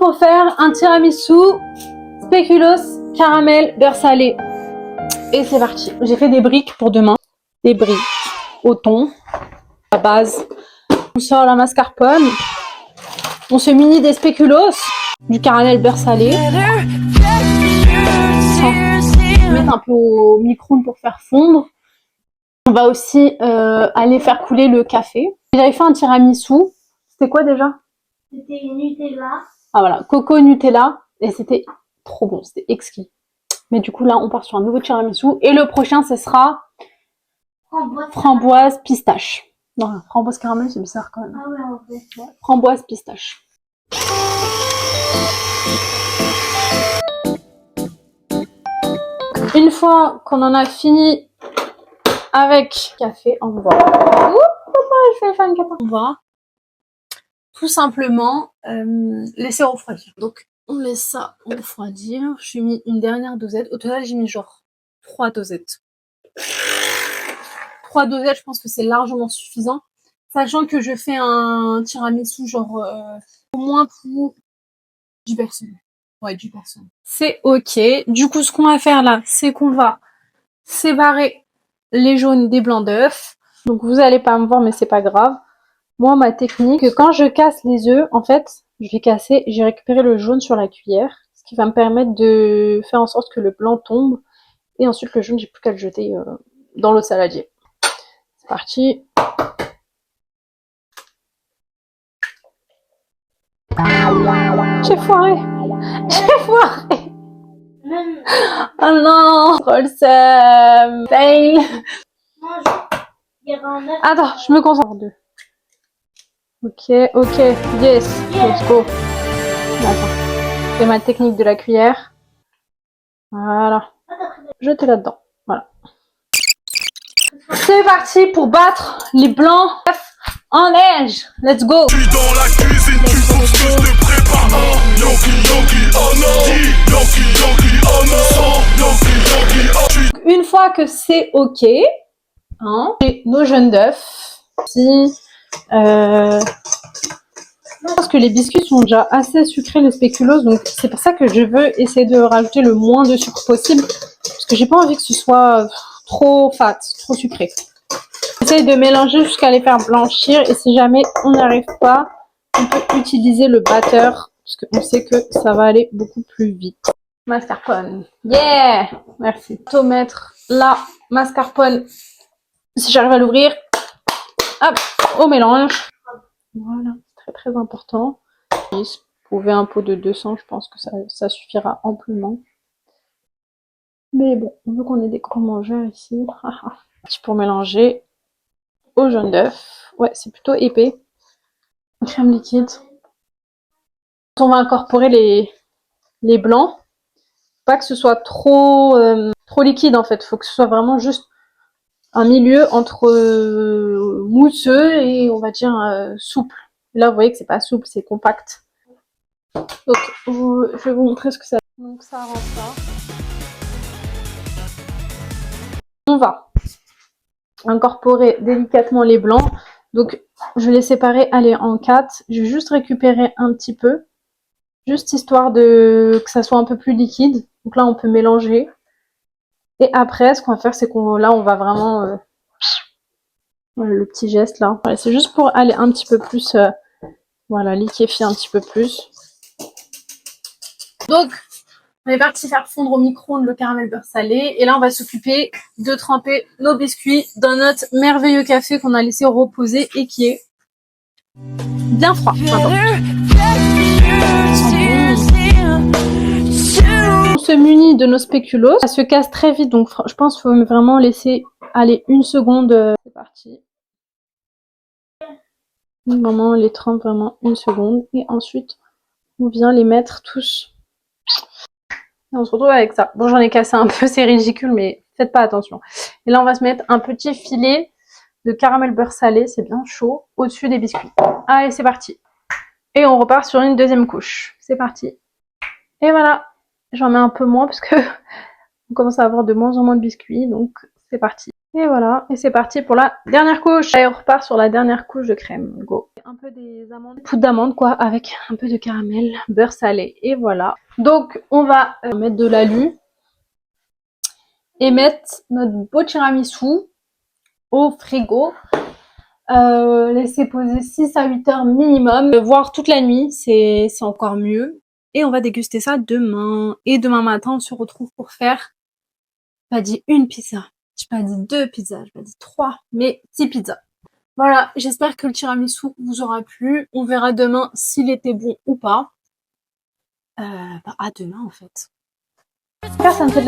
refaire un tiramisu spéculoos caramel beurre salé. Et c'est parti. J'ai fait des briques pour demain. Des briques au thon, à base. On sort la mascarpone. On se munit des spéculoos, du caramel beurre salé. On va mettre un peu au micro-ondes pour faire fondre. On va aussi aller faire couler le café. J'avais fait un tiramisu. C'était quoi déjà? C'était Nutella. Ah voilà, coco Nutella. Et c'était trop bon, c'était exquis. Mais du coup là, on part sur un nouveau tiramisu. Et le prochain, ce sera framboise pistache. Non, framboise caramel, c'est bizarre quand même. Ah ouais, en fait. Ouais, framboise pistache. Une fois qu'on en a fini avec café, on va... je vais faire une cata. On va tout simplement laisser refroidir. Donc on laisse ça refroidir. Je suis mis une dernière dosette. Au total, j'ai mis genre 3 dosettes. 3 dosettes, je pense que c'est largement suffisant. Sachant que je fais un tiramisu genre au moins pour 10 personnes. Ouais, 10 personnes. C'est ok. Du coup, ce qu'on va faire là, c'est qu'on va séparer les jaunes des blancs d'œufs. Donc vous allez pas me voir, mais c'est pas grave. Moi, ma technique, quand je casse les œufs, en fait, je vais casser, j'ai récupéré le jaune sur la cuillère, ce qui va me permettre de faire en sorte que le blanc tombe. Et ensuite, le jaune, j'ai plus qu'à le jeter dans l'eau de saladier. C'est parti. J'ai foiré. J'ai foiré. Oh non. Trop le seum. Fail. Attends, je me concentre. Ok, yes, let's go. Attends, c'est ma technique de la cuillère. Voilà. Jetez là-dedans. Voilà. C'est parti pour battre les blancs en neige. Let's go. Dans la cuisine, tu penses que je te prépare un gnocchi, oh non. Une fois que c'est ok, hein, j'ai nos jaunes d'œufs. Si, je pense que les biscuits sont déjà assez sucrés, les spéculoos, donc c'est pour ça que je veux essayer de rajouter le moins de sucre possible, parce que j'ai pas envie que ce soit trop fat, trop sucré. J'essaie de mélanger jusqu'à les faire blanchir, et si jamais on n'arrive pas, on peut utiliser le batteur, parce qu'on sait que ça va aller beaucoup plus vite. Mascarpone, yeah, merci. Plutôt mettre la mascarpone, si j'arrive à l'ouvrir, hop, au mélange. Voilà, très très important. Vous pouvez un pot de 200, je pense que ça suffira amplement. Mais bon, on veut qu'on ait des gros mangeurs ici. Pour mélanger au jaune d'œuf. Ouais, c'est plutôt épais. Crème liquide. On va incorporer les blancs. Pas que ce soit trop liquide en fait. Faut que ce soit vraiment juste un milieu entre mousseux et on va dire souple. Là, vous voyez que c'est pas souple, c'est compact. Donc, je vais vous montrer ce que ça. Donc, ça rentre là. On va incorporer délicatement les blancs. Donc, je vais les séparer, aller en 4. Je vais juste récupérer un petit peu, juste histoire que ça soit un peu plus liquide. Donc là, on peut mélanger. Et après, ce qu'on va faire, c'est qu'on on va vraiment voilà, le petit geste là. Voilà, c'est juste pour aller un petit peu plus, voilà, liquéfier un petit peu plus. Donc, on est parti faire fondre au micro-ondes le caramel beurre salé. Et là, on va s'occuper de tremper nos biscuits dans notre merveilleux café qu'on a laissé reposer et qui est bien froid. On se munit de nos spéculoos. Ça se casse très vite, donc je pense qu'il faut vraiment laisser aller une seconde. C'est parti. Vraiment, on les trempe vraiment une seconde. Et ensuite, on vient les mettre tous. Et on se retrouve avec ça. Bon, j'en ai cassé un peu, c'est ridicule, mais faites pas attention. Et là, on va se mettre un petit filet de caramel beurre salé, c'est bien chaud, au-dessus des biscuits. Allez, c'est parti. Et on repart sur une deuxième couche. C'est parti. Et voilà. J'en mets un peu moins parce que on commence à avoir de moins en moins de biscuits, donc c'est parti. Et voilà, et c'est parti pour la dernière couche. Allez, on repart sur la dernière couche de crème. Go. Un peu des amandes, poudre d'amande quoi, avec un peu de caramel, beurre salé. Et voilà. Donc, on va mettre de l'alu et mettre notre beau tiramisu au frigo. Laisser poser 6 à 8 heures minimum, voire toute la nuit, c'est encore mieux. Et on va déguster ça demain. Et demain matin, on se retrouve pour faire, pas dit une pizza, j'ai pas dit 2 pizzas, j'ai pas dit 3, mais 6 pizzas. Voilà, j'espère que le tiramisu vous aura plu. On verra demain s'il était bon ou pas. À demain en fait. J'espère que ça me fait de la